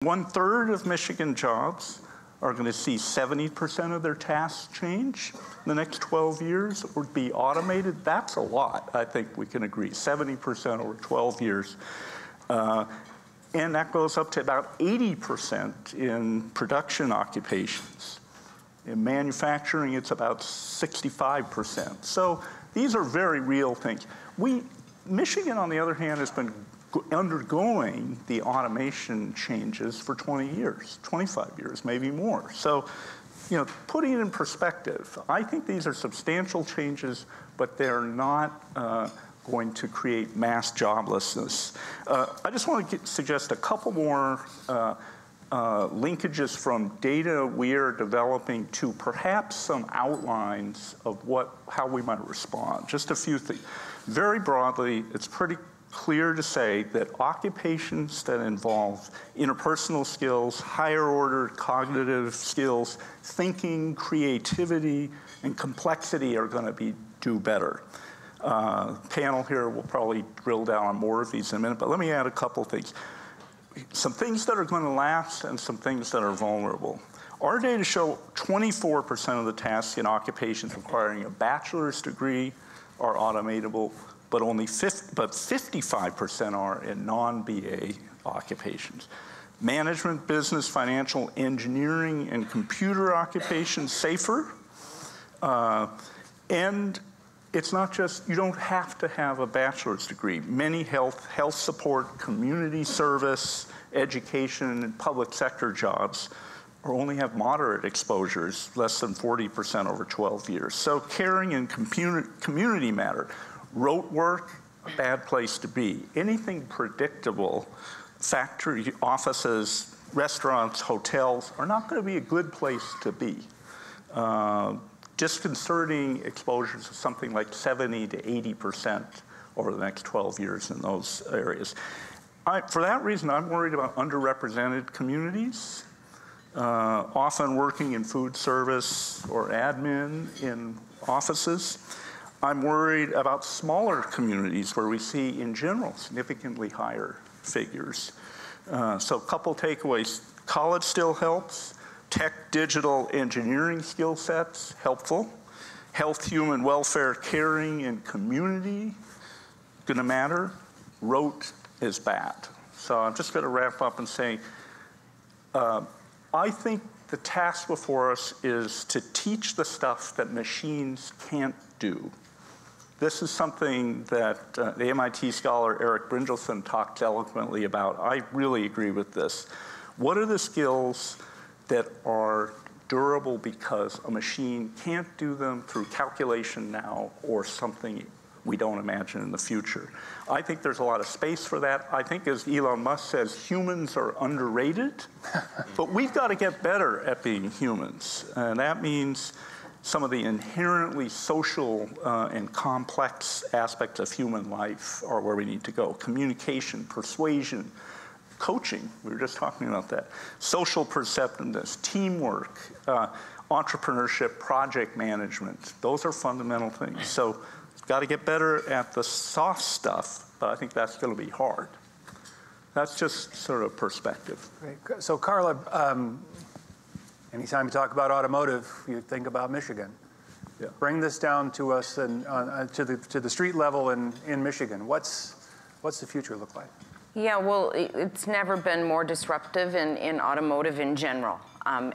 1/3 of Michigan jobs are going to see 70% of their tasks change in the next 12 years or be automated. That's a lot, I think we can agree, 70% over 12 years. And that goes up to about 80% in production occupations. In manufacturing, it's about 65%. So these are very real things. Michigan, on the other hand, has been undergoing the automation changes for 20 years, 25 years, maybe more. So, putting it in perspective, I think these are substantial changes, but they're not going to create mass joblessness. I just want to suggest a couple more linkages from data we are developing to perhaps some outlines of how we might respond. Just a few things. Very broadly, it's pretty clear to say that occupations that involve interpersonal skills, higher order cognitive skills, thinking, creativity, and complexity are going to do better. Panel here will probably drill down on more of these in a minute, but let me add a couple things. Some things that are going to last and some things that are vulnerable. Our data show 24% of the tasks in occupations requiring a bachelor's degree are automatable, but 55% are in non-BA occupations. Management, business, financial, engineering, and computer occupations safer. And it's not just, you don't have to have a bachelor's degree. Many health support, community service, education, and public sector jobs only have moderate exposures, less than 40% over 12 years. So caring and community matter. Rote work, a bad place to be. Anything predictable, factory, offices, restaurants, hotels, are not going to be a good place to be. Disconcerting exposures of something like 70 to 80% over the next 12 years in those areas. For that reason, I'm worried about underrepresented communities, often working in food service or admin in offices. I'm worried about smaller communities where we see, in general, significantly higher figures. So a couple takeaways. College still helps. Tech, digital, engineering skill sets, helpful. Health, human welfare, caring, and community, gonna matter. Rote is bad. So I'm just gonna wrap up and say, I think the task before us is to teach the stuff that machines can't do. This is something that the MIT scholar Eric Brynjolfsson talked eloquently about. I really agree with this. What are the skills that are durable because a machine can't do them through calculation now or something we don't imagine in the future? I think there's a lot of space for that. I think, as Elon Musk says, humans are underrated, but we've got to get better at being humans. And that means some of the inherently social and complex aspects of human life are where we need to go. Communication, persuasion, coaching, we were just talking about that. Social perceptiveness, teamwork, entrepreneurship, project management. Those are fundamental things. So we've got to get better at the soft stuff, but I think that's going to be hard. That's just sort of perspective. Great. So Carla, anytime you talk about automotive, you think about Michigan. Yeah. Bring this down to us and to the street level in Michigan. What's the future look like? Yeah, well, it's never been more disruptive in automotive in general.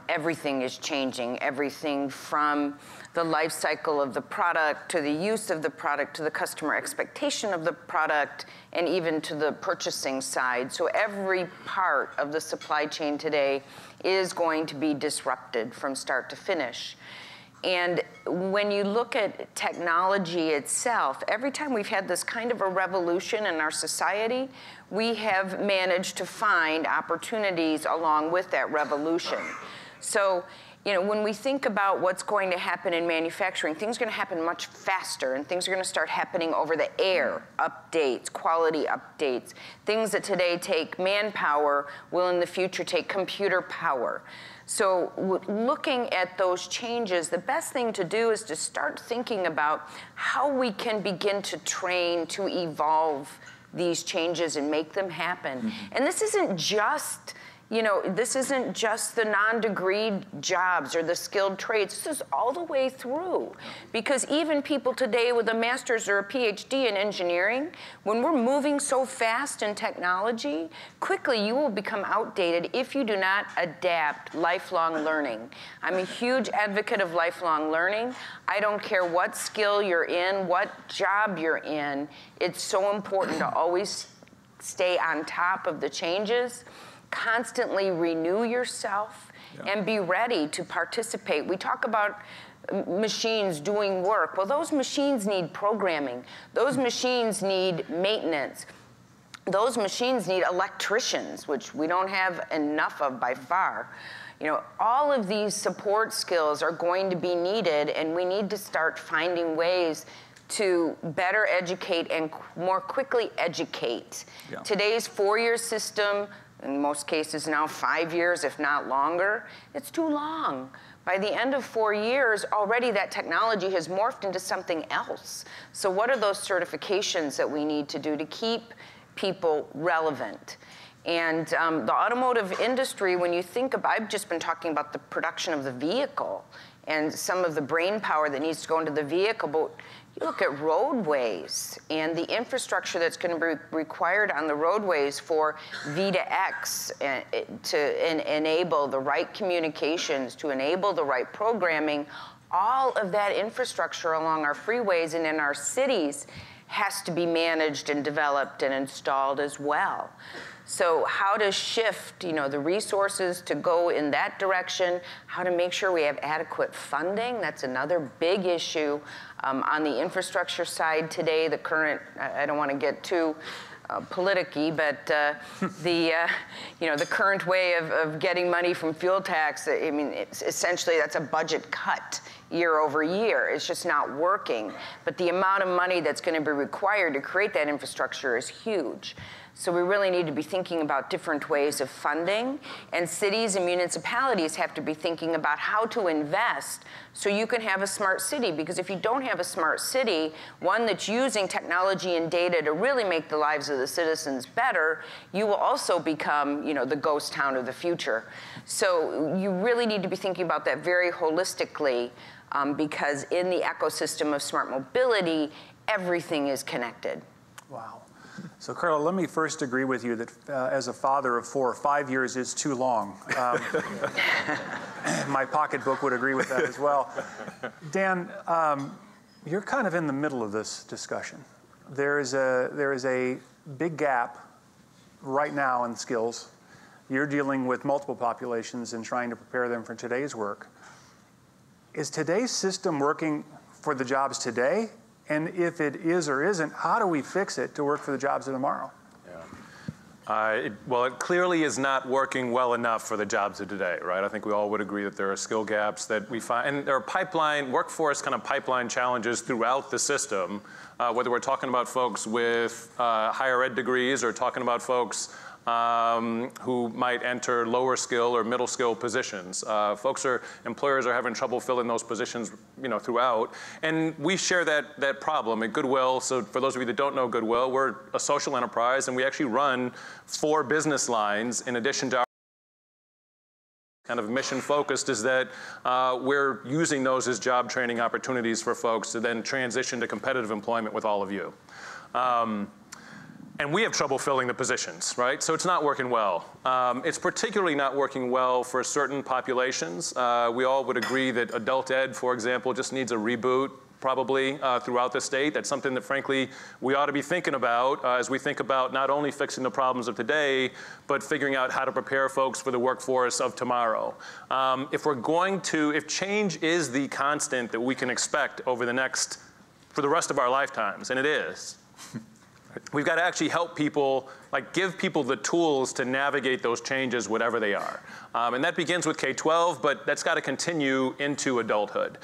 Everything is changing, everything from the life cycle of the product to the use of the product to the customer expectation of the product and even to the purchasing side. So every part of the supply chain today is going to be disrupted from start to finish. And when you look at technology itself, every time we've had this kind of a revolution in our society, we have managed to find opportunities along with that revolution. So, when we think about what's going to happen in manufacturing, things are going to happen much faster, and things are going to start happening over the air. Updates, quality updates. Things that today take manpower will in the future take computer power. So looking at those changes, the best thing to do is to start thinking about how we can begin to train to evolve these changes and make them happen. Mm-hmm. And this isn't just You know, this isn't just the non-degreed jobs or the skilled trades. This is all the way through. Because even people today with a master's or a PhD in engineering, when we're moving so fast in technology, quickly you will become outdated if you do not adapt lifelong learning. I'm a huge advocate of lifelong learning. I don't care what skill you're in, what job you're in. It's so important to always stay on top of the changes. Constantly renew yourself and be ready to participate. We talk about machines doing work. Well, those machines need programming. Those machines need maintenance. Those machines need electricians, which we don't have enough of by far. You know, all of these support skills are going to be needed, and we need to start finding ways to better educate and more quickly educate. Today's four-year system, in most cases now 5 years, if not longer, it's too long. By the end of 4 years, already that technology has morphed into something else. So what are those certifications that we need to do to keep people relevant? And the automotive industry, when you think about, I've just been talking about the production of the vehicle and some of the brain power that needs to go into the vehicle, but you look at roadways and the infrastructure that's going to be required on the roadways for V2X to enable the right communications, to enable the right programming. All of that infrastructure along our freeways and in our cities has to be managed and developed and installed as well. So how to shift, you know, the resources to go in that direction, how to make sure we have adequate funding. That's another big issue on the infrastructure side today. The current, I don't want to get too politicky, but you know, the current way of getting money from fuel tax, I mean, it's essentially that's a budget cut year over year. It's just not working. But the amount of money that's going to be required to create that infrastructure is huge. So we really need to be thinking about different ways of funding, and cities and municipalities have to be thinking about how to invest so you can have a smart city. Because if you don't have a smart city, one that's using technology and data to really make the lives of the citizens better, you will also become, you know, the ghost town of the future. So you really need to be thinking about that very holistically, because in the ecosystem of smart mobility, everything is connected. Wow. So, Carla, let me first agree with you that as a father of 4, 5 years is too long. My pocketbook would agree with that as well. Dan, you're kind of in the middle of this discussion. There is a big gap right now in skills. You're dealing with multiple populations and trying to prepare them for today's work. Is today's system working for the jobs today? And if it is or isn't, how do we fix it to work for the jobs of tomorrow? Well, it clearly is not working well enough for the jobs of today, right? I think we all would agree that there are skill gaps that we find, and there are workforce kind of pipeline challenges throughout the system, whether we're talking about folks with higher ed degrees or talking about folks who might enter lower skill or middle skill positions. Employers are having trouble filling those positions, you know, throughout. And we share that problem at Goodwill. So for those of you that don't know Goodwill, we're a social enterprise, and we actually run 4 business lines in addition to our kind of mission focused, is that we're using those as job training opportunities for folks to then transition to competitive employment with all of you. And we have trouble filling the positions, right? So it's not working well. It's particularly not working well for certain populations. We all would agree that adult ed, for example, just needs a reboot probably throughout the state. That's something that, frankly, we ought to be thinking about as we think about not only fixing the problems of today, but figuring out how to prepare folks for the workforce of tomorrow. If change is the constant that we can expect for the rest of our lifetimes, and it is, we've got to actually help people, give people the tools to navigate those changes, whatever they are. And that begins with K-12, but that's got to continue into adulthood.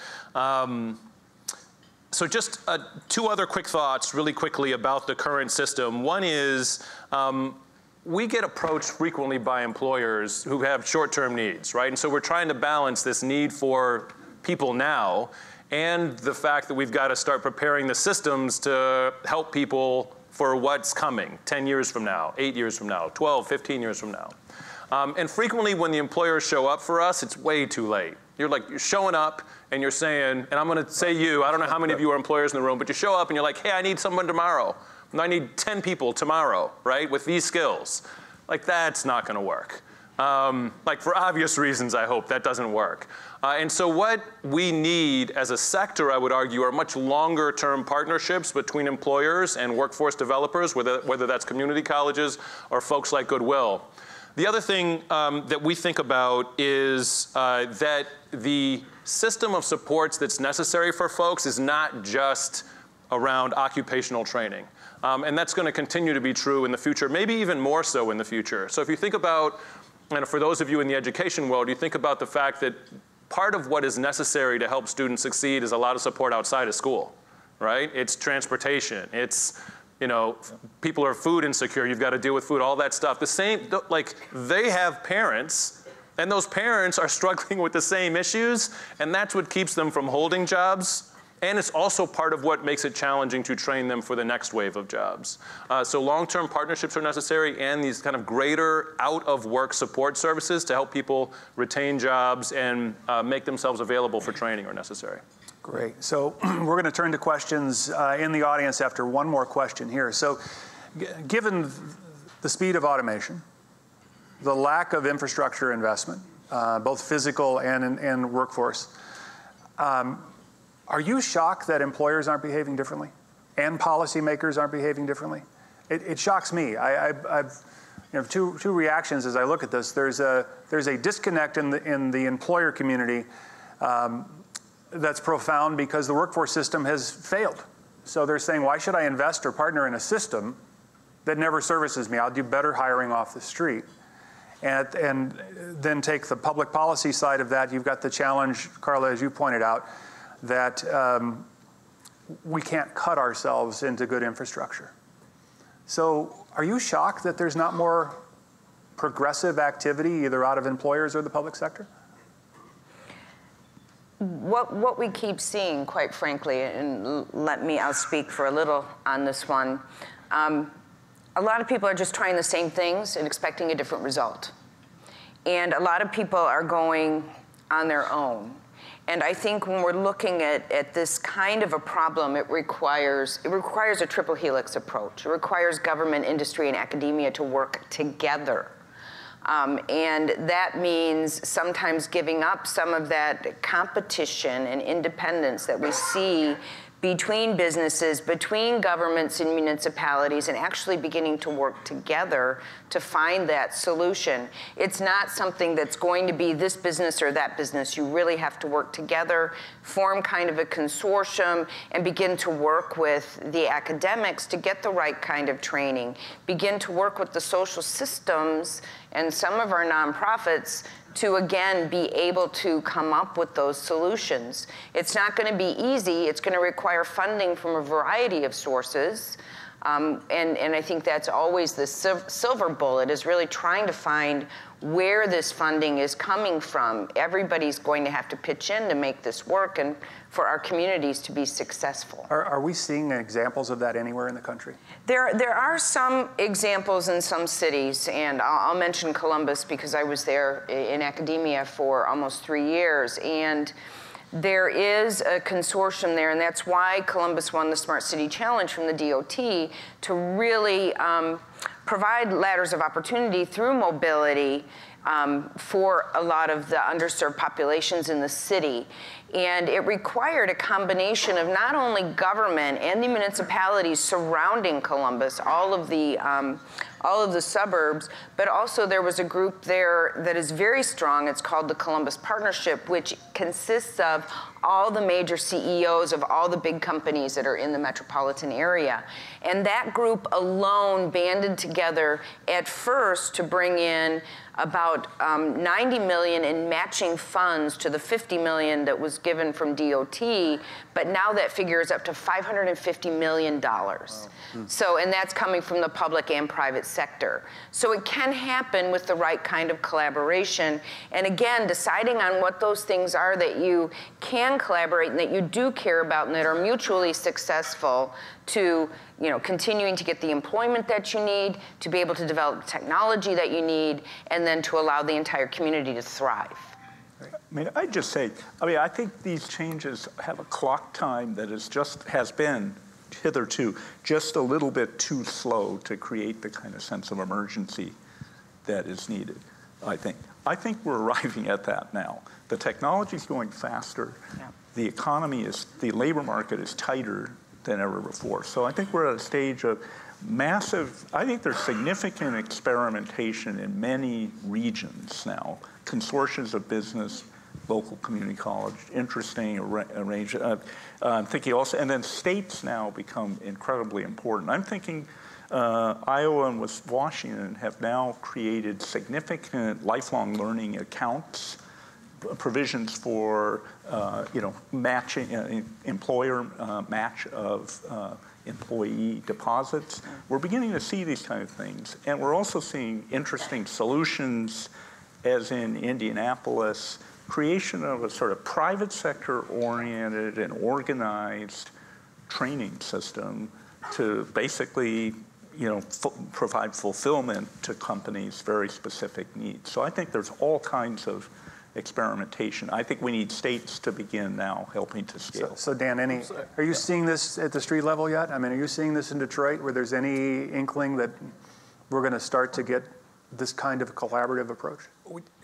So just 2 other quick thoughts really quickly about the current system. One is we get approached frequently by employers who have short-term needs, right? And so we're trying to balance this need for people now and the fact that we've got to start preparing the systems to help people for what's coming 10 years from now, 8 years from now, 12, 15 years from now. And frequently when the employers show up for us, it's way too late. You're showing up and you're saying, and I'm going to say you, I don't know how many of you are employers in the room, but you show up and you're like, hey, I need someone tomorrow. I need 10 people tomorrow, right, with these skills. Like, that's not going to work. Like, for obvious reasons, I hope, that doesn't work. And so what we need as a sector, I would argue, are much longer term partnerships between employers and workforce developers, whether that's community colleges or folks like Goodwill. The other thing that we think about is that the system of supports that's necessary for folks is not just around occupational training. And that's going to continue to be true in the future, maybe even more so in the future. So if you think about, and for those of you in the education world, you think about the fact that part of what is necessary to help students succeed is a lot of support outside of school, right? It's transportation, it's, you know, people are food insecure, you've got to deal with food, all that stuff. The same, like, they have parents, and those parents are struggling with the same issues, and that's what keeps them from holding jobs. And it's also part of what makes it challenging to train them for the next wave of jobs. So long-term partnerships are necessary, and these kind of greater out-of-work support services to help people retain jobs and make themselves available for training are necessary. Great. So we're going to turn to questions in the audience after one more question here. So given the speed of automation, the lack of infrastructure investment, both physical and in workforce, are you shocked that employers aren't behaving differently and policymakers aren't behaving differently? It shocks me. I've two reactions as I look at this. There's a disconnect in the employer community that's profound because the workforce system has failed. So they're saying, why should I invest or partner in a system that never services me? I'll do better hiring off the street. And then take the public policy side of that. You've got the challenge, Carla, as you pointed out, that we can't cut ourselves into good infrastructure. So are you shocked that there's not more progressive activity either out of employers or the public sector? What we keep seeing, quite frankly, and I'll speak for a little on this one, a lot of people are just trying the same things and expecting a different result. And a lot of people are going on their own. And I think when we're looking at this kind of a problem, it requires a triple helix approach. It requires government, industry, and academia to work together. And that means sometimes giving up some of that competition and independence that we see between businesses, between governments and municipalities, and actually beginning to work together to find that solution. It's not something that's going to be this business or that business. You really have to work together, form kind of a consortium, and begin to work with the academics to get the right kind of training, begin to work with the social systems and some of our nonprofits to, again, be able to come up with those solutions. It's not going to be easy. It's going to require funding from a variety of sources. And I think that's always the silver bullet, is really trying to find where this funding is coming from. Everybody's going to have to pitch in to make this work and for our communities to be successful. Are we seeing examples of that anywhere in the country? There are some examples in some cities, and I'll mention Columbus because I was there in academia for almost 3 years. And there is a consortium there, and that's why Columbus won the Smart City Challenge from the DOT to really provide ladders of opportunity through mobility for a lot of the underserved populations in the city. And it required a combination of not only government and the municipalities surrounding Columbus, all of the suburbs, but also there was a group there that is very strong. It's called the Columbus Partnership, which consists of all the major CEOs of all the big companies that are in the metropolitan area. And that group alone banded together at first to bring in about 90 million in matching funds to the 50 million that was given from DOT, but now that figure is up to $550 million. Wow. So, and that's coming from the public and private sector. So it can happen with the right kind of collaboration. And again, deciding on what those things are that you can can collaborate and that you do care about and that are mutually successful to, continuing to get the employment that you need, to be able to develop technology that you need, and then to allow the entire community to thrive. I'd just say, I think these changes have a clock time that has been hitherto just a little bit too slow to create the kind of sense of emergency that is needed, I think. I think we're arriving at that now. The technology's going faster. Yeah. The labor market is tighter than ever before. So I think we're at a stage of I think there's significant experimentation in many regions now, consortia of business, local community college, interesting arrangement. I'm thinking also, and then states now become incredibly important. I'm thinking Iowa and Washington have now created significant lifelong learning accounts, provisions for matching employer match of employee deposits. We're beginning to see these kind of things, and we're also seeing interesting solutions, as in Indianapolis, creation of a sort of private sector oriented and organized training system to basically provide fulfillment to companies' very specific needs. So I think there's all kinds of experimentation. I think we need states to begin now helping to scale. So Dan, are you seeing this at the street level yet? Are you seeing this in Detroit where there's any inkling that we're going to start to get this kind of collaborative approach?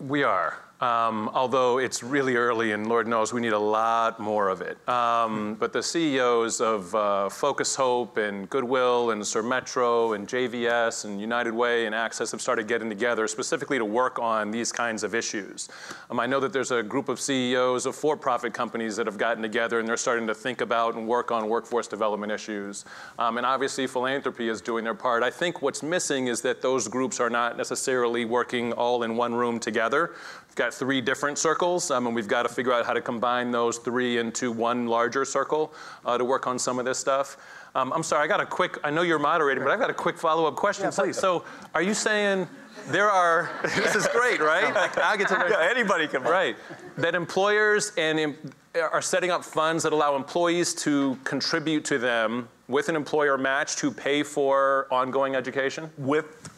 We are. Although it's really early and Lord knows we need a lot more of it. But the CEOs of Focus Hope and Goodwill and Sir Metro and JVS and United Way and Access have started getting together specifically to work on these kinds of issues. I know that there's a group of CEOs of for-profit companies that have gotten together and they're starting to think about and work on workforce development issues. And obviously philanthropy is doing their part. I think what's missing is that those groups are not necessarily working all in one room together. We've got 3 different circles, and we've got to figure out how to combine those 3 into one larger circle to work on some of this stuff. I'm sorry, I know you're moderating, but I've got a quick follow-up question. Yeah, please. So are you saying there are, this is great, right? I get to Anybody can. Right. That employers are setting up funds that allow employees to contribute to them with an employer match to pay for ongoing education?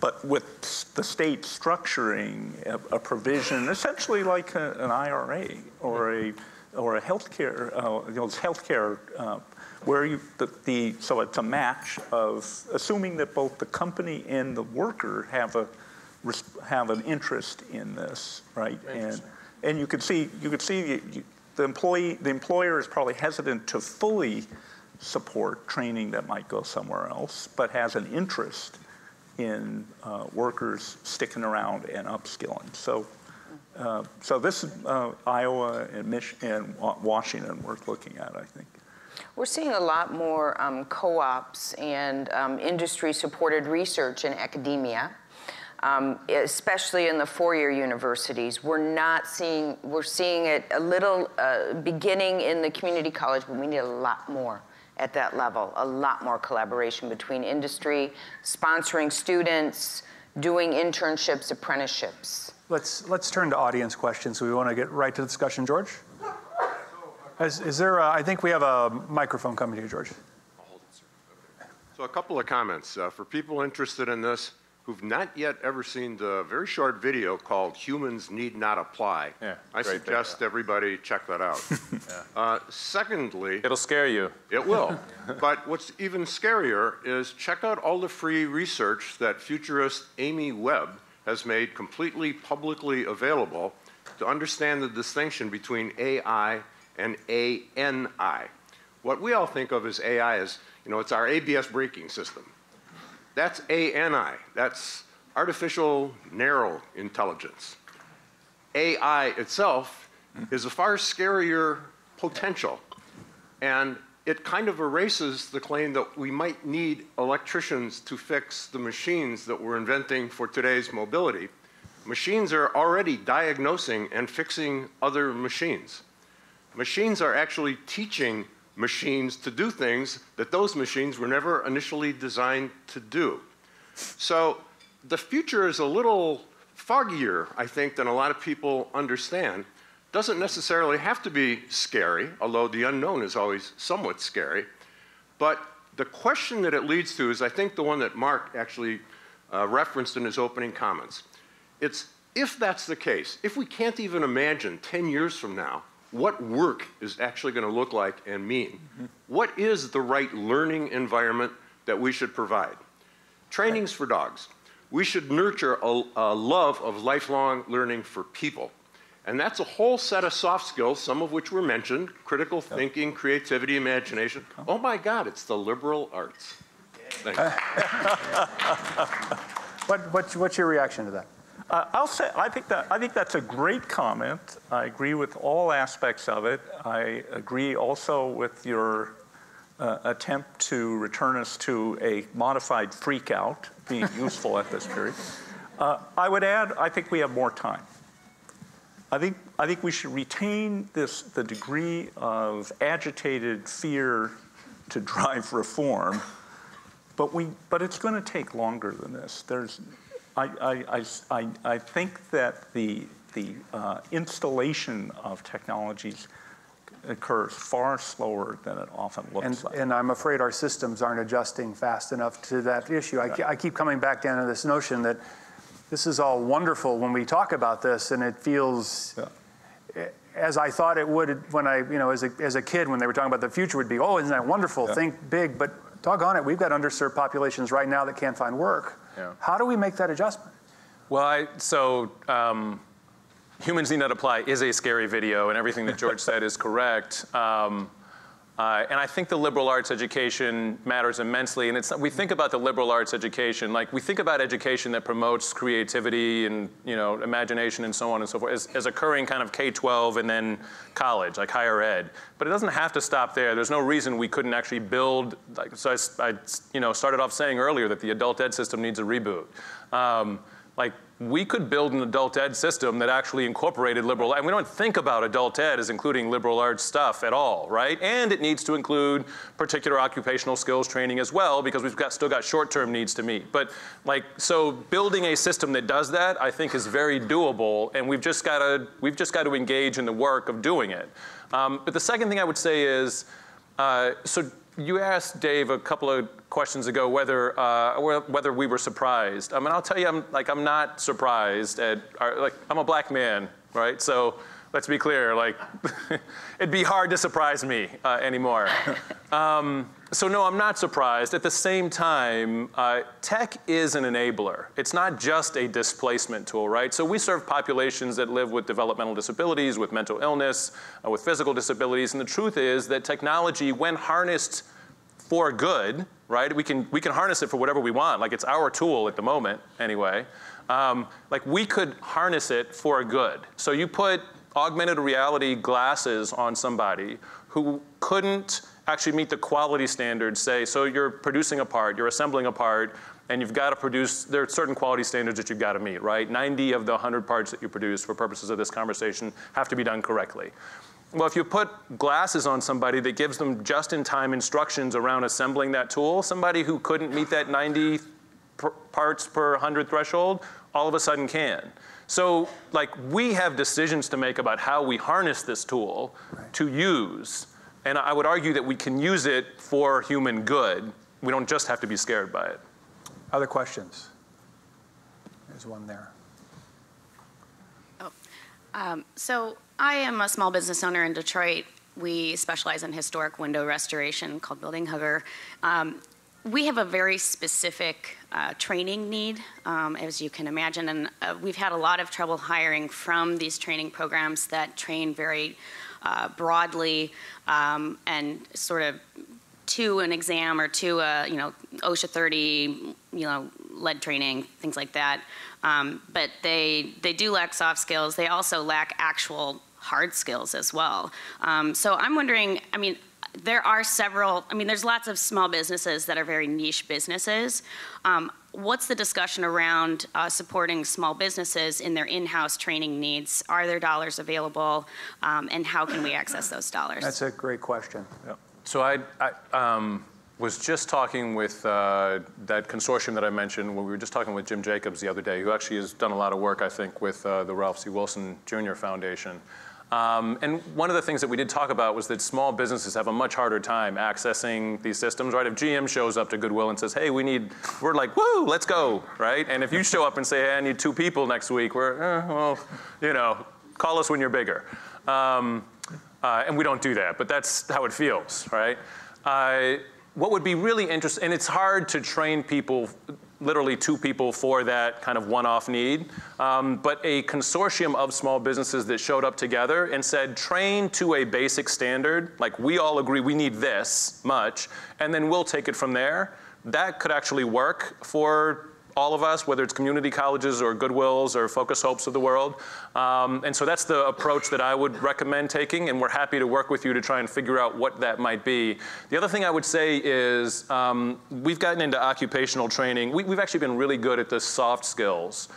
But with the state structuring a provision, essentially like an IRA or a healthcare, where so it's a match of assuming that both the company and the worker have an interest in this, right? And you could see the employer is probably hesitant to fully support training that might go somewhere else, but has an interest in workers sticking around and upskilling. So this is Iowa and Washington worth looking at, I think. We're seeing a lot more co-ops and industry-supported research in academia, especially in the 4-year universities. We're seeing it a little beginning in the community college, but we need a lot more at that level, a lot more collaboration between industry, sponsoring students, doing internships, apprenticeships. Let's turn to audience questions. We want to get right to the discussion. George? Is there I think we have a microphone coming to you, George. I'll hold it, sir. Okay. So a couple of comments. For people interested in this who've not yet ever seen the very short video called Humans Need Not Apply, I suggest everybody check that out. Secondly... It'll scare you. It will. But what's even scarier is check out all the free research that futurist Amy Webb has made completely publicly available to understand the distinction between AI and ANI. What we all think of as AI is, it's our ABS braking system. That's ANI. That's artificial narrow intelligence. AI itself is a far scarier potential, and it kind of erases the claim that we might need electricians to fix the machines that we're inventing for today's mobility. Machines are already diagnosing and fixing other machines. Machines are actually teaching machines to do things that those machines were never initially designed to do. So the future is a little foggier, I think, than a lot of people understand. doesn't necessarily have to be scary, although the unknown is always somewhat scary. But the question that it leads to is, I think, the one that Mark actually referenced in his opening comments. It's, if that's the case, if we can't even imagine 10 years from now what work is actually going to look like and mean, what is the right learning environment that we should provide? Trainings for dogs. We should nurture a love of lifelong learning for people. And that's a whole set of soft skills, some of which were mentioned: critical thinking, creativity, imagination. Oh my God, it's the liberal arts. Thanks. What's your reaction to that? I'll say, I think that's a great comment. I agree with all aspects of it. I agree also with your attempt to return us to a modified freak out being useful at this period. I would add, I think we have more time. I think we should retain the degree of agitated fear to drive reform, but it's going to take longer than this. I think that the installation of technologies occurs far slower than it often looks like. And I'm afraid our systems aren't adjusting fast enough to that issue. I keep coming back down to this notion that this is all wonderful when we talk about this, and it feels as I thought it would when I, as a kid, when they were talking about the future, would be, oh, isn't that wonderful? Think big. But doggone it, we've got underserved populations right now that can't find work. How do we make that adjustment? Well, Humans Need Not Apply is a scary video, and everything that George said is correct. And I think the liberal arts education matters immensely. And we think about the liberal arts education, like we think about education that promotes creativity and imagination and so on and so forth as occurring kind of K-12 and then college, like higher ed. But it doesn't have to stop there. There's no reason we couldn't actually build. So I started off saying earlier that the adult ed system needs a reboot. We could build an adult ed system that actually incorporated liberal, and we don't think about adult ed as including liberal arts stuff at all, right? And it needs to include particular occupational skills training as well, because we've still got short-term needs to meet. But so building a system that does that, I think, is very doable, and we've just got to engage in the work of doing it. But the second thing I would say is, so you asked Dave a couple of questions ago whether we were surprised. I mean, I'll tell you, I'm not surprised at I'm a black man, right? So let's be clear, it'd be hard to surprise me anymore. So no, I'm not surprised. At the same time, tech is an enabler. It's not just a displacement tool, right? So we serve populations that live with developmental disabilities, with mental illness, with physical disabilities, and the truth is that technology, when harnessed for good, right? We can harness it for whatever we want. It's our tool at the moment, anyway. We could harness it for good. So you put augmented reality glasses on somebody who couldn't actually meet the quality standards, say, so you're producing a part, you're assembling a part, and you've got to produce, there are certain quality standards that you've got to meet, right? 90 of the 100 parts that you produce for purposes of this conversation have to be done correctly. Well, if you put glasses on somebody that gives them just-in-time instructions around assembling that tool, somebody who couldn't meet that 90 parts per 100 threshold, all of a sudden can. So, we have decisions to make about how we harness this tool to use. And I would argue that we can use it for human good. We don't just have to be scared by it. Other questions? There's one there. So I am a small business owner in Detroit. We specialize in historic window restoration called Building Hugger. We have a very specific training need, as you can imagine, and we've had a lot of trouble hiring from these training programs that train very broadly and sort of to an exam or to a, OSHA 30, lead training, things like that. But they do lack soft skills. They also lack actual hard skills as well. So I'm wondering, there are there's lots of small businesses that are very niche businesses. What's the discussion around supporting small businesses in their in-house training needs? Are there dollars available? And how can we access those dollars? That's a great question. Yeah. So I was just talking with that consortium that I mentioned when we were just talking with Jim Jacobs the other day, who actually has done a lot of work, I think, with the Ralph C. Wilson Jr. Foundation. And one of the things that we did talk about was that small businesses have a much harder time accessing these systems, right? If GM shows up to Goodwill and says, hey, we're like, woo, let's go, right? And if you show up and say, hey, I need 2 people next week, well, call us when you're bigger. And we don't do that, but that's how it feels, right? What would be really interesting, and it's hard to train people, literally 2 people for that kind of one-off need, but a consortium of small businesses that showed up together and said, train to a basic standard, like we all agree we need this much, and then we'll take it from there. That could actually work for all of us, whether it's community colleges or Goodwills or Focus Hopes of the world. And so that's the approach that I would recommend taking, and we're happy to work with you to try and figure out what that might be. The other thing I would say is we've gotten into occupational training. We've actually been really good at the soft skills.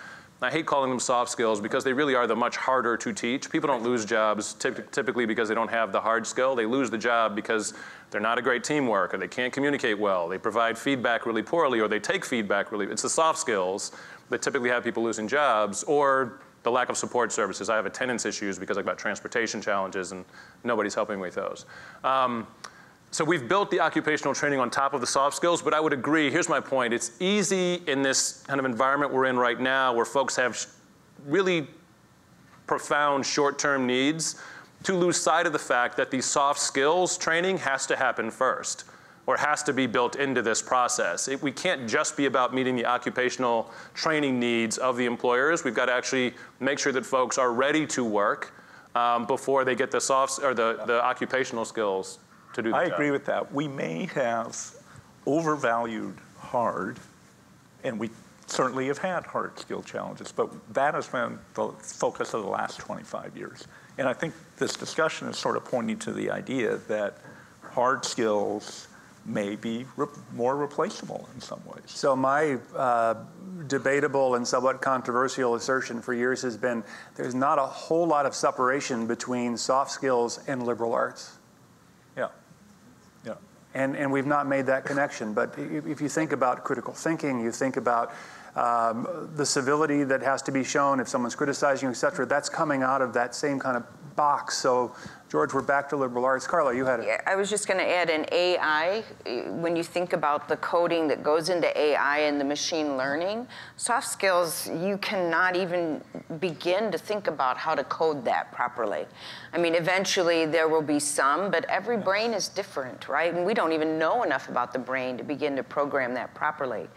I hate calling them soft skills because they really are the much harder to teach. People don't lose jobs typically because they don't have the hard skill. They lose the job because they're not a great teamwork, or they can't communicate well, they provide feedback really poorly, or they take feedback really. It's the soft skills that typically have people losing jobs, or the lack of support services. I have attendance issues because I've got transportation challenges and nobody's helping with those. So we've built the occupational training on top of the soft skills, but I would agree, here's my point, it's easy in this kind of environment we're in right now where folks have really profound short-term needs to lose sight of the fact that the soft skills training has to happen first, or has to be built into this process. We can't just be about meeting the occupational training needs of the employers. We've got to actually make sure that folks are ready to work before they get the the occupational skills to do the job. I agree with that. We may have overvalued hard, and we certainly have had hard skill challenges, but that has been the focus of the last 25 years. And I think this discussion is sort of pointing to the idea that hard skills may be more replaceable in some ways. So my debatable and somewhat controversial assertion for years has been there's not a whole lot of separation between soft skills and liberal arts. Yeah, yeah. And we've not made that connection. But if you think about critical thinking, you think about the civility that has to be shown if someone's criticizing you, et cetera, that's coming out of that same kind of box. So, George, we're back to liberal arts. Carla, you had it. Yeah, I was just going to add an AI. When you think about the coding that goes into AI and the machine learning, soft skills, you cannot even begin to think about how to code that properly. I mean, eventually there will be some, but every brain is different, right? And we don't even know enough about the brain to begin to program that properly.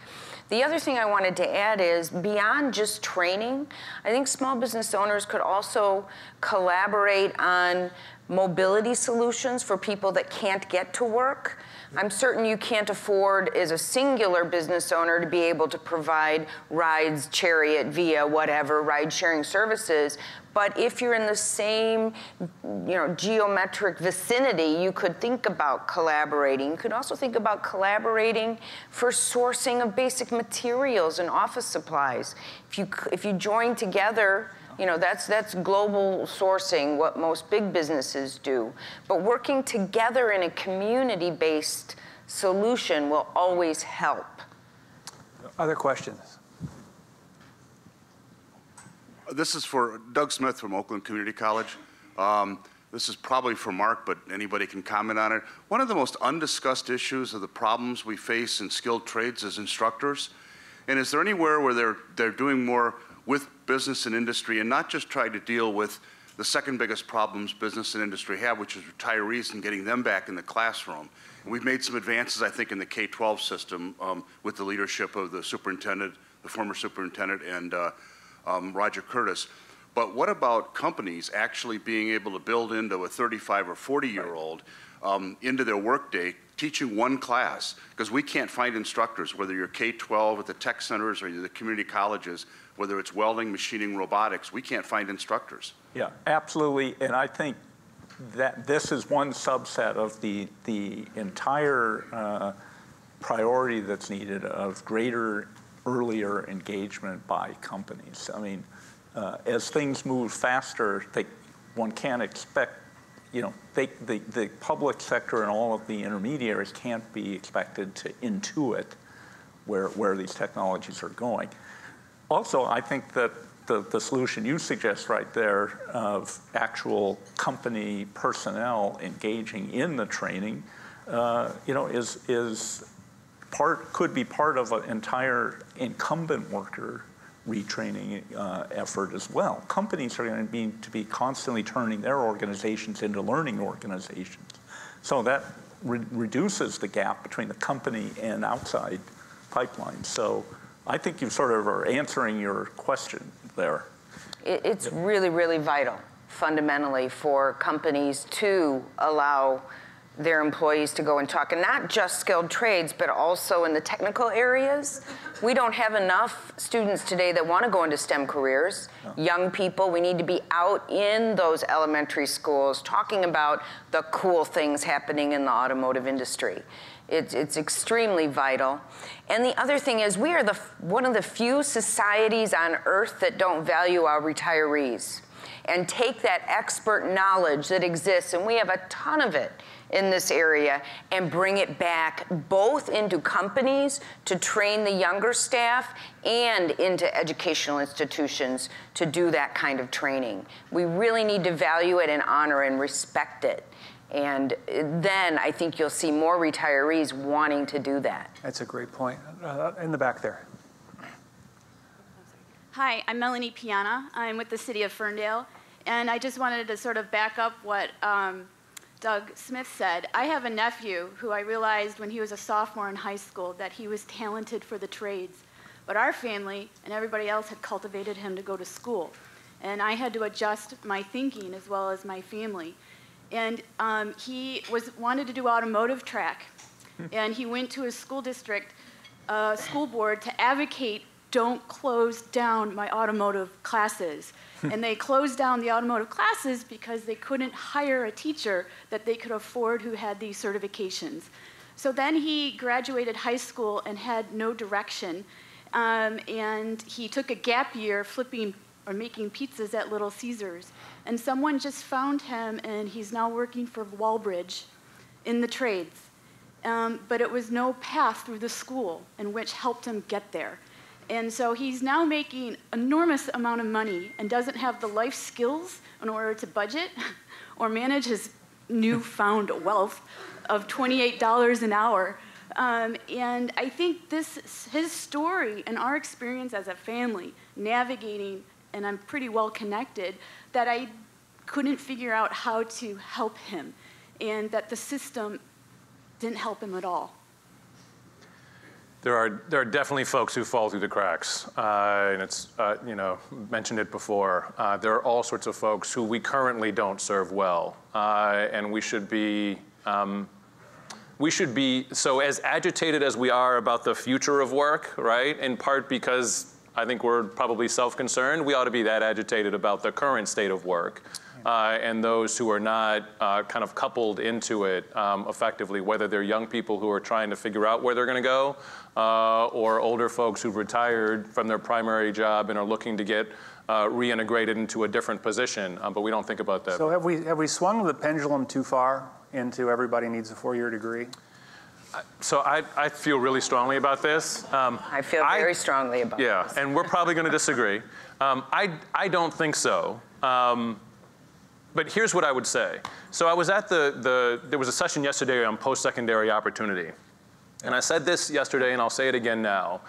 The other thing I wanted to add is beyond just training, I think small business owners could also collaborate on mobility solutions for people that can't get to work. I'm certain you can't afford, as a singular business owner, to be able to provide rides, Chariot, Via, whatever, ride-sharing services. But if you're in the same, geometric vicinity, you could think about collaborating. You could also think about collaborating for sourcing of basic materials and office supplies. If you join together, that's global sourcing, what most big businesses do. But working together in a community-based solution will always help. Other questions? This is for Doug Smith from Oakland Community College. This is probably for Mark, but anybody can comment on it. One of the most undiscussed issues of the problems we face in skilled trades is instructors. And is there anywhere where they're doing more with business and industry and not just try to deal with the second biggest problems business and industry have, which is retirees and getting them back in the classroom? And we've made some advances, I think, in the K-12 system with the leadership of the superintendent, the former superintendent, and Roger Curtis. But what about companies actually being able to build into a 35 or 40-year-old into their workday, teaching one class? Because we can't find instructors, whether you're K-12 at the tech centers or the community colleges, whether it's welding, machining, robotics, we can't find instructors. Yeah, absolutely. And I think that this is one subset of the entire priority that's needed of greater, earlier engagement by companies. I mean, as things move faster, one can't expect, the public sector and all of the intermediaries can't be expected to intuit where these technologies are going. Also, I think that the solution you suggest right there of actual company personnel engaging in the training, could be part of an entire incumbent worker retraining effort as well. Companies are going to need to be constantly turning their organizations into learning organizations. So that reduces the gap between the company and outside pipelines. So I think you sort of are answering your question there. It's really, really vital, fundamentally, for companies to allow their employees to go and talk, and not just skilled trades, but also in the technical areas. We don't have enough students today that want to go into STEM careers. No. Young people, we need to be out in those elementary schools talking about the cool things happening in the automotive industry. It's extremely vital. And the other thing is, we are one of the few societies on earth that don't value our retirees and take that expert knowledge that exists, and we have a ton of it in this area, and bring it back both into companies to train the younger staff and into educational institutions to do that kind of training. We really need to value it and honor and respect it. And then I think you'll see more retirees wanting to do that. That's a great point. In the back there. Hi, I'm Melanie Piana. I'm with the City of Ferndale. And I just wanted to sort of back up what Doug Smith said. I have a nephew who I realized when he was a sophomore in high school that he was talented for the trades. But our family and everybody else had cultivated him to go to school. And I had to adjust my thinking as well as my family. And he wanted to do automotive track. And he went to his school district, school board to advocate, don't close down my automotive classes. And they closed down the automotive classes because they couldn't hire a teacher that they could afford who had these certifications. So then he graduated high school and had no direction. And he took a gap year flipping or making pizzas at Little Caesars. And someone just found him, and he's now working for Walbridge in the trades. But it was no path through the school, in which helped him get there. And so he's now making enormous amount of money and doesn't have the life skills in order to budget or manage his newfound wealth of $28 an hour. And I think his story and our experience as a family navigating, and I'm pretty well connected, that I couldn't figure out how to help him, and that the system didn't help him at all. There are definitely folks who fall through the cracks, and it's mentioned it before. There are all sorts of folks who we currently don't serve well, and we should be so as agitated as we are about the future of work, right? In part because I think we're probably self-concerned. We ought to be that agitated about the current state of work. And those who are not kind of coupled into it effectively, whether they're young people who are trying to figure out where they're going to go, or older folks who've retired from their primary job and are looking to get reintegrated into a different position, but we don't think about that. So have we swung the pendulum too far into everybody needs a 4-year degree? So I feel really strongly about this. I feel very strongly about this. Yeah, and we're probably going to disagree. I don't think so. But here's what I would say. So I was at there was a session yesterday on post-secondary opportunity. And I said this yesterday, and I'll say it again now.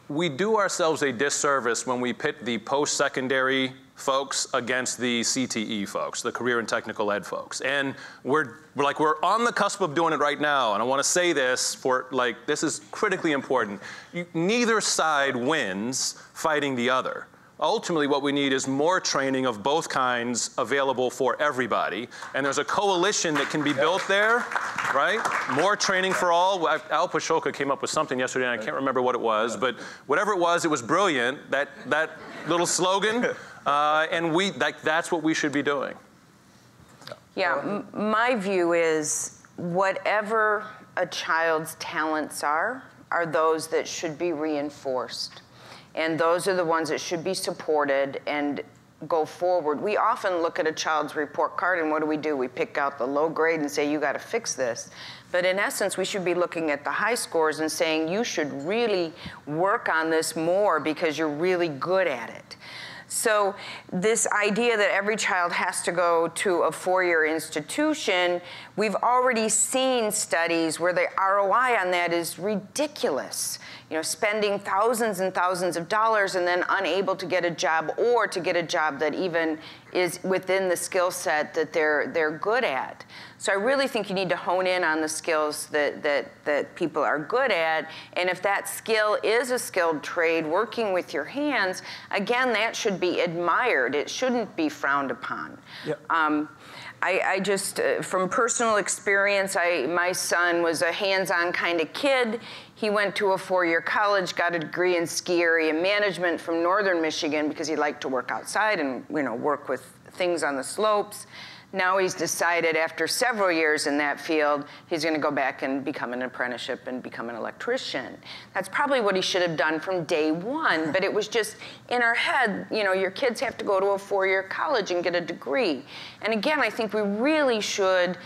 We do ourselves a disservice when we pit the post-secondary folks against the CTE folks, the career and technical ed folks. And we're on the cusp of doing it right now. And I want to say this this is critically important. Neither side wins fighting the other. Ultimately, what we need is more training of both kinds available for everybody. And there's a coalition that can be built there, right? More training for all. Al Pashoka came up with something yesterday, and I can't remember what it was, but whatever it was brilliant, that little slogan. And that's what we should be doing. Yeah, my view is whatever a child's talents are those that should be reinforced. And those are the ones that should be supported and go forward. We often look at a child's report card, and what do? We pick out the low grade and say, you got to fix this. But in essence, we should be looking at the high scores and saying, you should really work on this more because you're really good at it. So this idea that every child has to go to a four-year institution, we've already seen studies where the ROI on that is ridiculous. You know, spending thousands and thousands of dollars and then unable to get a job, or to get a job that even is within the skill set that they're good at. So I really think you need to hone in on the skills that people are good at, and if that skill is a skilled trade, working with your hands, again, that should be admired. It shouldn't be frowned upon. Yep. I just, from personal experience, my son was a hands-on kind of kid. He went to a four-year college, got a degree in ski area management from Northern Michigan because he liked to work outside and, you know, work with things on the slopes. Now he's decided after several years in that field, he's going to go back and become an apprenticeship and become an electrician. That's probably what he should have done from day one, but it was just in our head, you know, your kids have to go to a four-year college and get a degree. And again, I think we really should,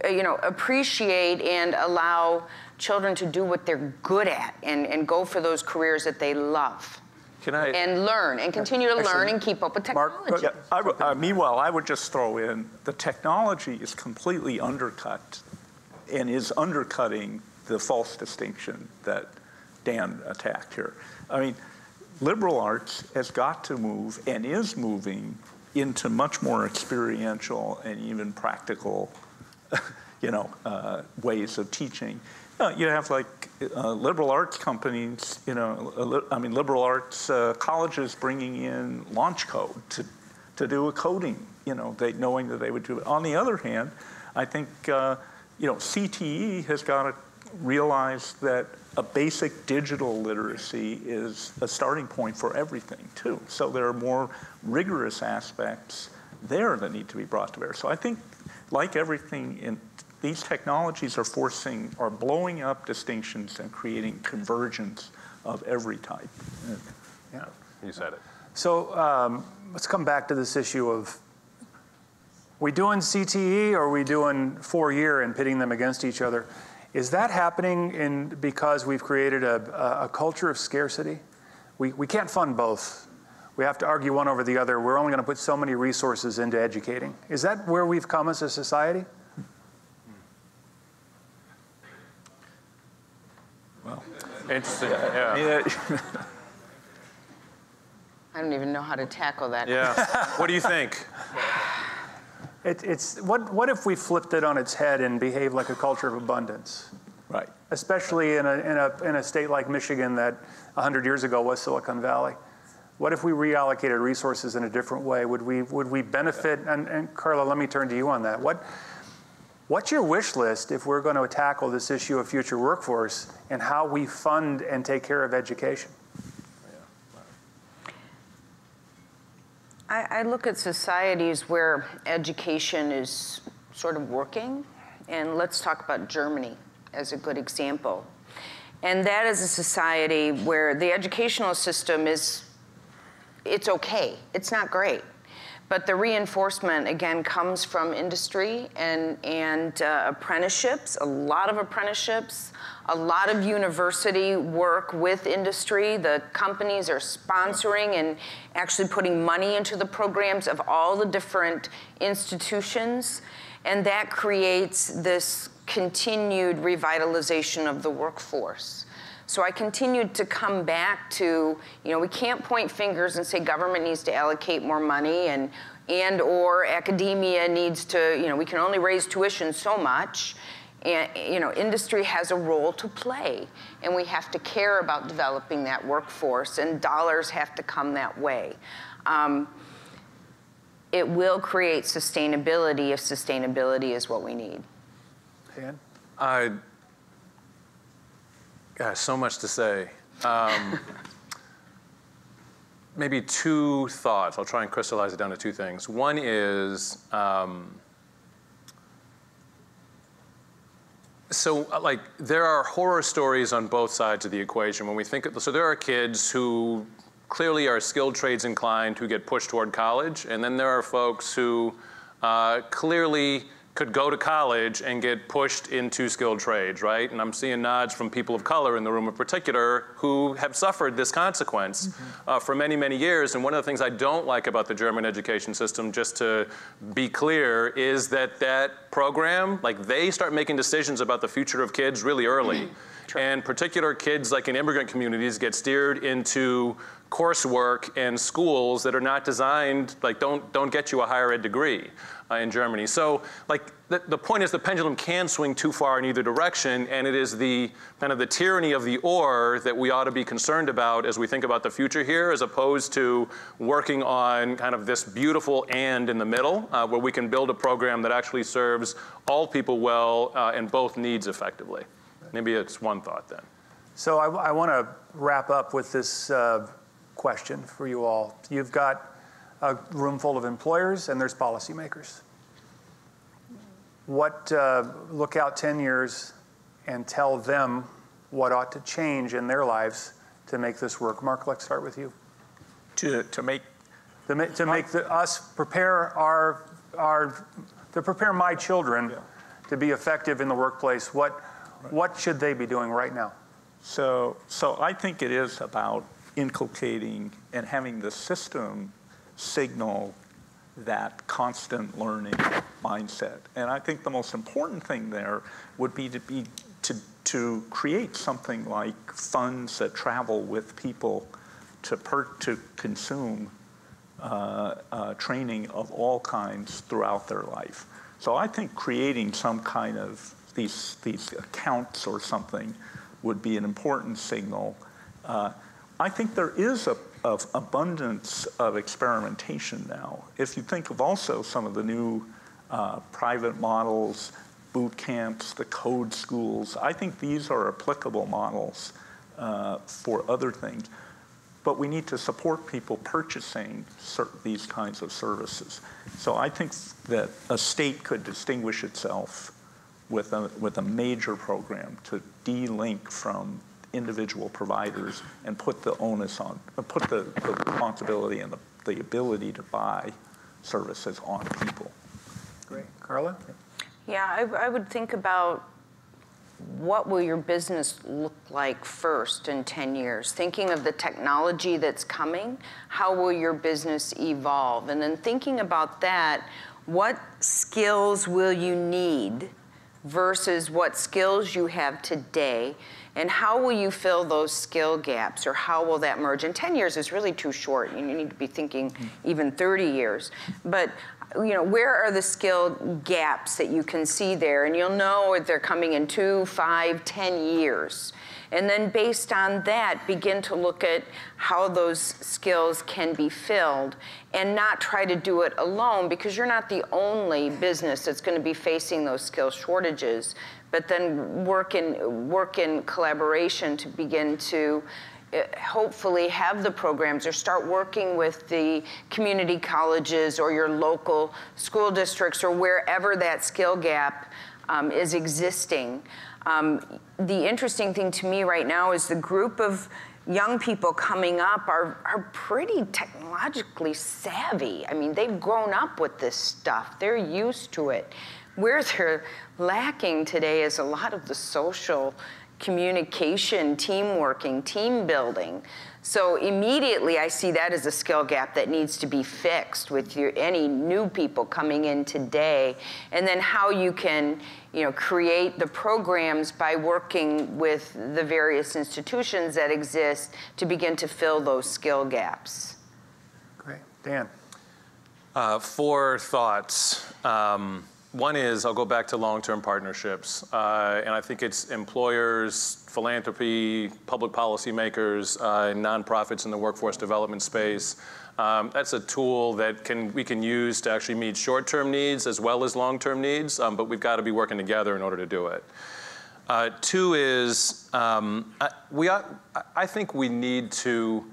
you know, appreciate and allow children to do what they're good at and go for those careers that they love. And learn, and continue to learn and keep up with technology. Meanwhile, I would just throw in, the technology is completely undercut and is undercutting the false distinction that Dan attacked here. I mean, liberal arts has got to move and is moving into much more experiential and even practical, you know, ways of teaching. You have like liberal arts companies, you know, I mean, liberal arts colleges bringing in launch code to do a coding, you know, knowing that they would do it. On the other hand, I think, you know, CTE has got to realize that a basic digital literacy is a starting point for everything too. So there are more rigorous aspects there that need to be brought to bear. So I think, like everything in these technologies are blowing up distinctions and creating convergence of every type. Yeah, you said it. So let's come back to this issue of, we doing CTE or are we doing four-year and pitting them against each other? Is that happening because we've created a culture of scarcity? We can't fund both. We have to argue one over the other. We're only going to put so many resources into educating. Is that where we've come as a society? Well, interesting. Yeah. I don't even know how to tackle that. Yeah. What do you think? What if we flipped it on its head and behaved like a culture of abundance? Right. Especially in a state like Michigan that 100 years ago was Silicon Valley. What if we reallocated resources in a different way? Would we benefit? And Carla, let me turn to you on that. What's your wish list if we're going to tackle this issue of future workforce and how we fund and take care of education? I look at societies where education is sort of working, and let's talk about Germany as a good example. And that is a society where the educational system it's okay. It's not great. But the reinforcement, again, comes from industry and apprenticeships, a lot of apprenticeships, a lot of university work with industry. The companies are sponsoring and actually putting money into the programs of all the different institutions. And that creates this continued revitalization of the workforce. So I continued to come back to, you know, we can't point fingers and say government needs to allocate more money and or academia needs to, you know, we can only raise tuition so much. And, you know, industry has a role to play, and we have to care about developing that workforce, and dollars have to come that way. It will create sustainability if sustainability is what we need. Dan? Gosh, so much to say. Maybe two thoughts. I'll try and crystallize it down to two things. One is, like, there are horror stories on both sides of the equation. When we think of, so there are kids who clearly are skilled trades inclined who get pushed toward college, and then there are folks who clearly could go to college and get pushed into skilled trades, right? And I'm seeing nods from people of color in the room in particular who have suffered this consequence for many, many years. And one of the things I don't like about the German education system, just to be clear, is that that program, like they start making decisions about the future of kids really early. And particular kids like in immigrant communities get steered into coursework and schools that are not designed, like don't get you a higher ed degree in Germany. So like the point is the pendulum can swing too far in either direction, and it is the kind of the tyranny of the or that we ought to be concerned about as we think about the future here, as opposed to working on kind of this beautiful and in the middle, where we can build a program that actually serves all people well and both needs effectively. Maybe it's one thought then. So I want to wrap up with this question for you all. You've got a room full of employers and there's policymakers. Look out 10 years and tell them what ought to change in their lives to make this work. Mark, let's start with you. To make prepare my children to be effective in the workplace. What should they be doing right now? So I think it is about inculcating and having the system signal that constant learning mindset. And I think the most important thing there would be to create something like funds that travel with people to consume training of all kinds throughout their life. So I think creating some kind of these accounts or something would be an important signal. I think there is of abundance of experimentation now. If you think of also some of the new private models, boot camps, the code schools, I think these are applicable models for other things. But we need to support people purchasing these kinds of services. So I think that a state could distinguish itself with a major program to de-link from individual providers and put the onus on, put the responsibility and the ability to buy services on people. Great. Carla? Yeah, I would think about what will your business look like first in 10 years? Thinking of the technology that's coming, how will your business evolve? And then thinking about that, what skills will you need versus what skills you have today, and how will you fill those skill gaps, or how will that merge? And 10 years is really too short. You need to be thinking even 30 years. But where are the skill gaps that you can see there? And you'll know if they're coming in 2, 5, 10 years. And then based on that, begin to look at how those skills can be filled, and not try to do it alone, because you're not the only business that's going to be facing those skill shortages, but then work in collaboration to begin to hopefully have the programs, or start working with the community colleges or your local school districts, or wherever that skill gap is existing. The interesting thing to me right now is the group of young people coming up are pretty technologically savvy. I mean, they've grown up with this stuff. They're used to it. Where they're lacking today is a lot of the social communication, team working, team building. So immediately I see that as a skill gap that needs to be fixed with any new people coming in today. And then how you can create the programs by working with the various institutions that exist to begin to fill those skill gaps. Great. Dan? 4 thoughts. One is, I'll go back to long-term partnerships, and I think it's employers, philanthropy, public policy makers, nonprofits in the workforce development space. That's a tool that we can use to actually meet short-term needs as well as long-term needs, but we've got to be working together in order to do it. 2 is, I think we need to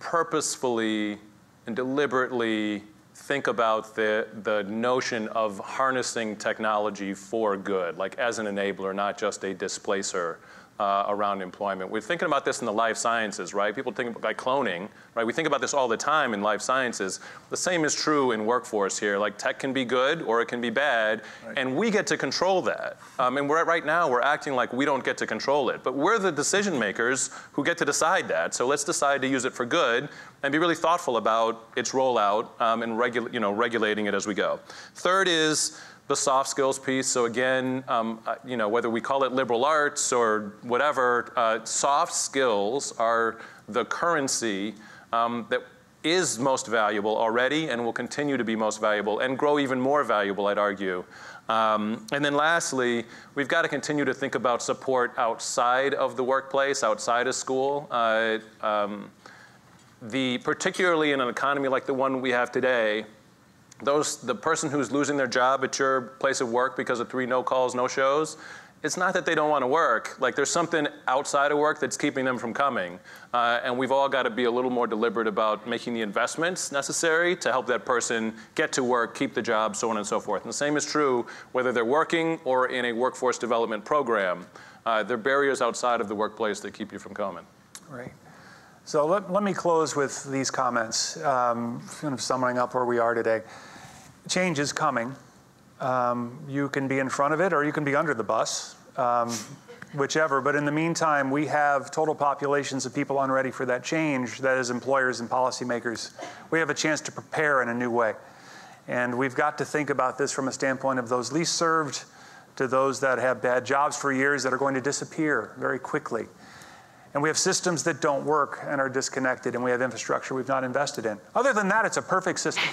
purposefully and deliberately think about the notion of harnessing technology for good, like as an enabler, not just a displacer. around employment. We're thinking about this in the life sciences, right? People think about like cloning, right? We think about this all the time in life sciences. The same is true in workforce here. Like tech can be good or it can be bad, and we get to control that. And right now we're acting like we don't get to control it, but we're the decision makers who get to decide that. So let's decide to use it for good and be really thoughtful about its rollout and regulating it as we go. Third is the soft skills piece. So again, whether we call it liberal arts or whatever, soft skills are the currency that is most valuable already and will continue to be most valuable and grow even more valuable, I'd argue. And then lastly, we've got to continue to think about support outside of the workplace, outside of school. Particularly in an economy like the one we have today, the person who's losing their job at your place of work because of 3 no calls, no shows, it's not that they don't want to work. Like there's something outside of work that's keeping them from coming. And we've all got to be a little more deliberate about making the investments necessary to help that person get to work, keep the job, so on and so forth. And the same is true whether they're working or in a workforce development program. There are barriers outside of the workplace that keep you from coming. Right. So let me close with these comments, kind of summing up where we are today. Change is coming. You can be in front of it or you can be under the bus, whichever. But in the meantime, we have total populations of people unready for that change. That is employers and policymakers. We have a chance to prepare in a new way. And we've got to think about this from a standpoint of those least served to those that have bad jobs for years that are going to disappear very quickly. And we have systems that don't work and are disconnected, and we have infrastructure we've not invested in. Other than that, it's a perfect system.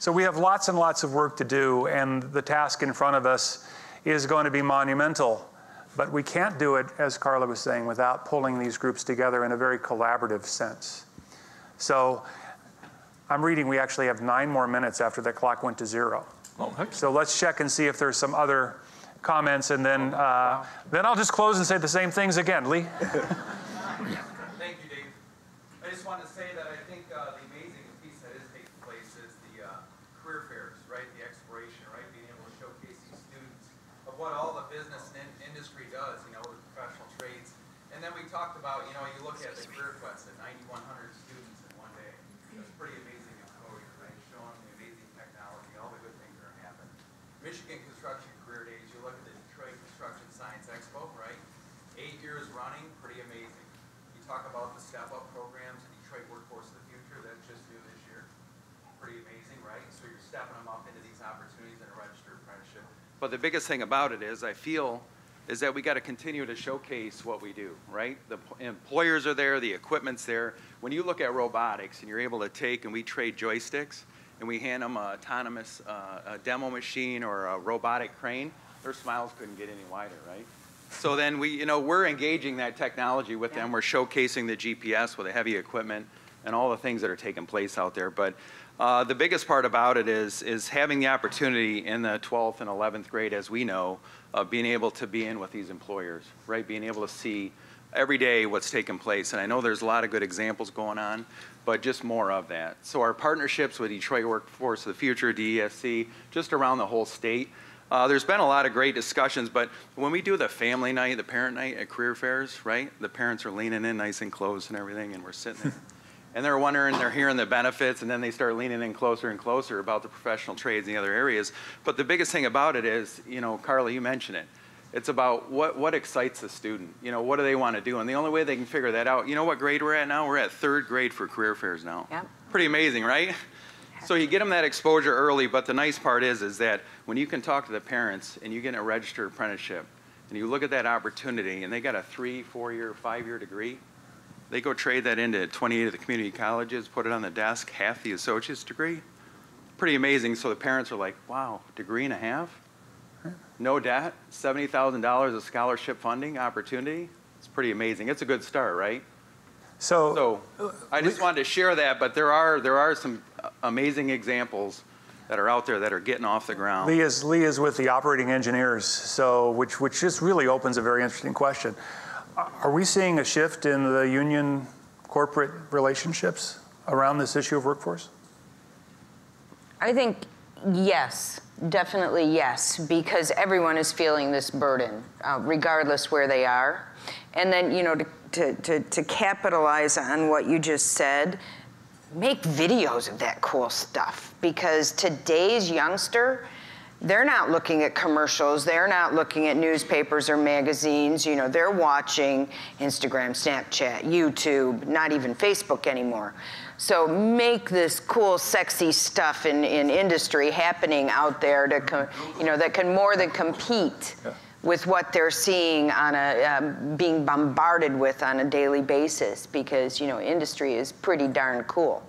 So we have lots and lots of work to do, and the task in front of us is going to be monumental. But we can't do it, as Carla was saying, without pulling these groups together in a very collaborative sense. So I'm reading we actually have 9 more minutes after the clock went to 0. Oh, so let's check and see if there's some other comments, and then I'll just close and say the same things again. Lee? Thank you, Dave. I just wanted to say that I think the amazing piece that is taking place is the career fairs, right? The exploration, right? Being able to showcase these students of what all the business and industry does, with professional trades. And then we talked about, you look at the career quest at 9,100 students in one day. That's pretty amazing exposure, right? Showing the amazing technology, all the good things that are happening. Michigan Construction Career Days, you look at the Detroit Construction Science Expo, right? 8 years running, pretty amazing. You talk about the step-up programs, the Detroit Workforce of the Future, that's just new this year. Pretty amazing, right? So you're stepping them up into these opportunities in a registered apprenticeship. But the biggest thing about it is, I feel, is that we got to continue to showcase what we do, right? The employers are there, the equipment's there. When you look at robotics and you're able to take, and we trade joysticks, and we hand them an autonomous demo machine or a robotic crane, their smiles couldn't get any wider, right? So then we're engaging that technology with them. We're showcasing the GPS with the heavy equipment and all the things that are taking place out there. But the biggest part about it is having the opportunity in the 12th and 11th grade, as we know, of being able to be in with these employers, right? Being able to see every day what's taking place. And I know there's a lot of good examples going on, but just more of that. So our partnerships with Detroit Workforce of the Future, DESC, just around the whole state. There's been a lot of great discussions, but when we do the family night, the parent night at career fairs, right? The parents are leaning in nice and close and everything, and we're sitting there. And they're wondering, they're hearing the benefits, and then they start leaning in closer and closer about the professional trades and the other areas. But the biggest thing about it is, Carla, you mentioned it. It's about what excites the student. What do they want to do? And the only way they can figure that out, what grade we're at now? We're at 3rd grade for career fairs now. Yep. Pretty amazing, right? So you get them that exposure early, but the nice part is that when you can talk to the parents and you get a registered apprenticeship and you look at that opportunity and they got a 3, 4-year, 5-year degree, they go trade that into 28 of the community colleges, put it on the desk, half the associate's degree. Pretty amazing. So the parents are like, wow, degree and a half? No debt, $70,000 of scholarship funding opportunity. It's pretty amazing. It's a good start, right? So I just wanted to share that, but there are some amazing examples that are out there that are getting off the ground. Lee is with the operating engineers, so which just really opens a very interesting question. Are we seeing a shift in the union corporate relationships around this issue of workforce? I think Yes, definitely yes, because everyone is feeling this burden, regardless where they are. And then, you know, to capitalize on what you just said, make videos of that cool stuff, because today's youngster, they're not looking at commercials, they're not looking at newspapers or magazines, you know, they're watching Instagram, Snapchat, YouTube, not even Facebook anymore. So make this cool, sexy stuff in industry happening out there to, you know, that can more than compete with what they're seeing on being bombarded with on a daily basis, because, you know, industry is pretty darn cool.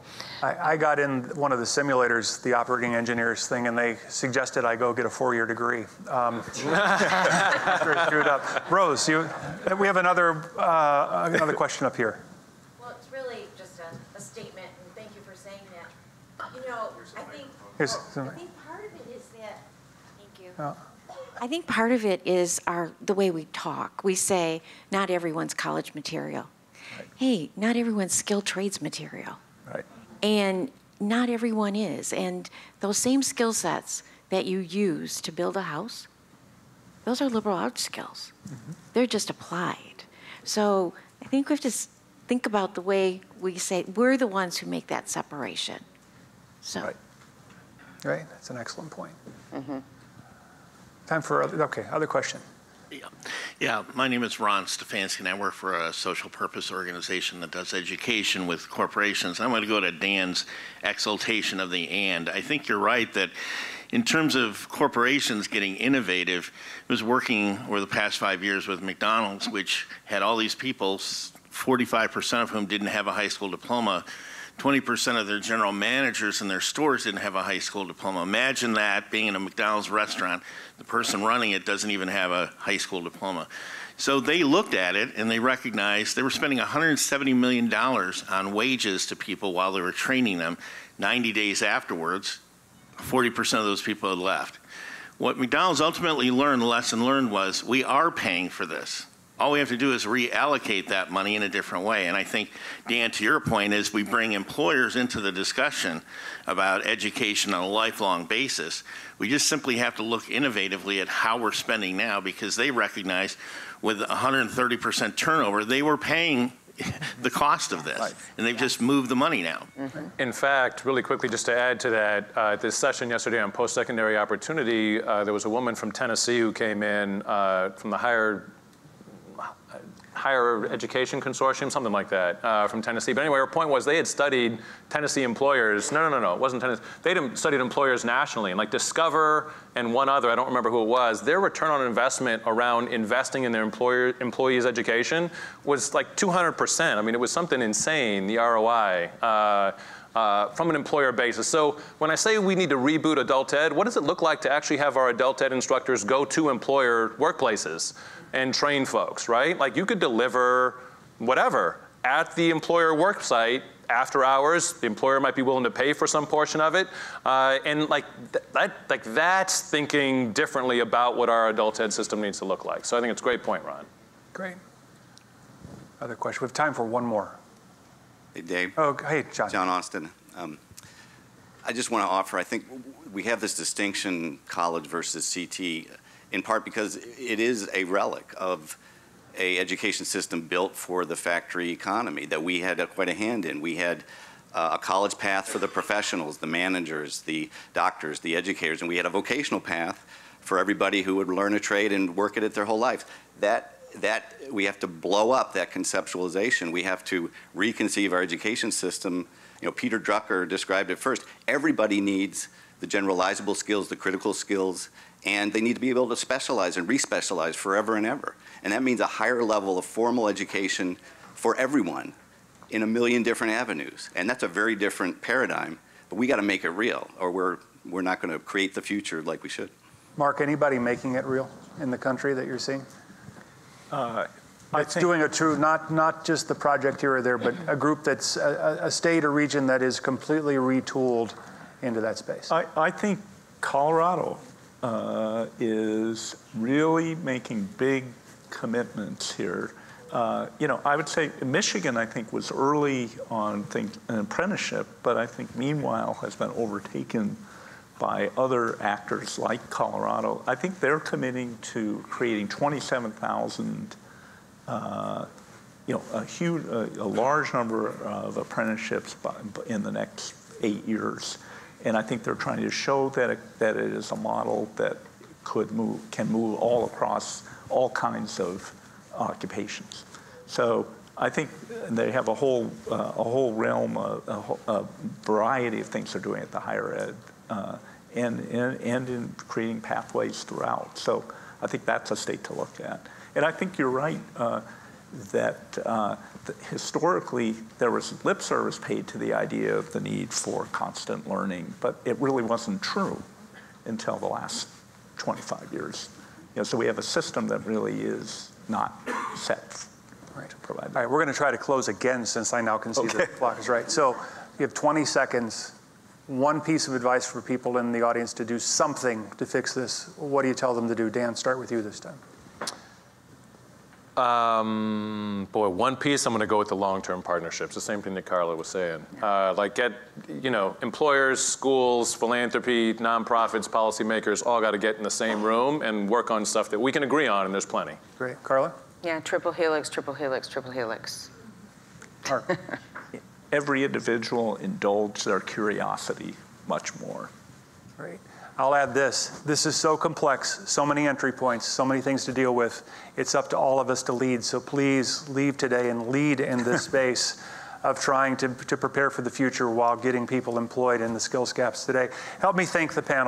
I got in one of the simulators, the operating engineers thing, and they suggested I go get a 4-year degree. Very screwed up. Rose, we have another question up here. Well, it's really just a statement, and thank you for saying that. You know, I think part of it is that, thank you. I think part of it is the way we talk. We say, not everyone's college material. Right. Hey, not everyone's skilled trades material. Right. And not everyone is. And those same skill sets that you use to build a house, those are liberal arts skills. Mm-hmm. They're just applied. So I think we have to think about the way we say, we're the ones who make that separation. So. Right, that's an excellent point. Mm-hmm. Time for other question. Yeah, my name is Ron Stefanski, and I work for a social purpose organization that does education with corporations. I'm going to go to Dan's exaltation of the and. I think you're right that in terms of corporations getting innovative, I was working over the past 5 years with McDonald's, which had all these people, 45% of whom didn't have a high school diploma. 20% of their general managers in their stores didn't have a high school diploma. Imagine that being in a McDonald's restaurant. The person running it doesn't even have a high school diploma. So they looked at it and they recognized they were spending $170 million on wages to people while they were training them. 90 days afterwards, 40% of those people had left. What McDonald's ultimately learned, the lesson learned was, we are paying for this. All we have to do is reallocate that money in a different way. And I think, Dan, to your point, is we bring employers into the discussion about education on a lifelong basis. We just simply have to look innovatively at how we're spending now, because they recognize with 130% turnover, they were paying the cost of this. Right. And they've just moved the money now. Mm-hmm. In fact, really quickly, just to add to that, at this session yesterday on post-secondary opportunity, there was a woman from Tennessee who came in from the higher education consortium, something like that, from Tennessee. But anyway, her point was they had studied Tennessee employers. No, it wasn't Tennessee. They had studied employers nationally, and like Discover and one other, I don't remember who it was, their return on investment around investing in their employees' education was like 200%. I mean, it was something insane, the ROI. From an employer basis. So when I say we need to reboot adult ed, what does it look like to actually have our adult ed instructors go to employer workplaces and train folks, right? Like you could deliver whatever at the employer work site after hours. The employer might be willing to pay for some portion of it. And that's thinking differently about what our adult ed system needs to look like. So I think it's a great point, Ron. Great. Other question? We have time for one more. Hey, Dave. Oh, hey, John. John Austin. I just want to offer, I think we have this distinction, college versus CT, in part because it is a relic of an education system built for the factory economy that we had quite a hand in. We had a college path for the professionals, the managers, the doctors, the educators, and we had a vocational path for everybody who would learn a trade and work at it their whole life. That we have to blow up that conceptualization. We have to reconceive our education system. You know, Peter Drucker described it first. Everybody needs the generalizable skills, the critical skills, and they need to be able to specialize and re-specialize forever and ever. And that means a higher level of formal education for everyone in a million different avenues. And that's a very different paradigm, but we got to make it real, or we're not going to create the future like we should. Mark, anybody making it real in the country that you're seeing? It's doing a true, not just the project here or there, but a group that's a state or region that is completely retooled into that space. I think Colorado is really making big commitments here. You know, I would say Michigan, I think, was early on an apprenticeship, but I think meanwhile has been overtaken by other actors like Colorado. I think they're committing to creating 27,000, a large number of apprenticeships in the next 8 years. And I think they're trying to show that it is a model that can move all across all kinds of occupations. So I think they have a whole realm, a variety of things they're doing at the higher ed, and in creating pathways throughout. So I think that's a state to look at. And I think you're right that historically there was lip service paid to the idea of the need for constant learning, but it really wasn't true until the last 25 years. So we have a system that really is not set to provide that. All right, we're going to try to close again since I now can see the clock is right. So you have 20 seconds. One piece of advice for people in the audience to do something to fix this. What do you tell them to do? Dan, start with you this time. Boy, one piece, I'm going to go with the long-term partnerships, the same thing that Carla was saying. Like get, employers, schools, philanthropy, nonprofits, policymakers, all got to get in the same room and work on stuff that we can agree on, and there's plenty. Great. Carla? Yeah, triple helix, triple helix, triple helix. Mark? Every individual indulge their curiosity much more. Great. I'll add this. This is so complex, so many entry points, so many things to deal with. It's up to all of us to lead. So please leave today and lead in this space of trying to prepare for the future while getting people employed in the skills gaps today. Help me thank the panel.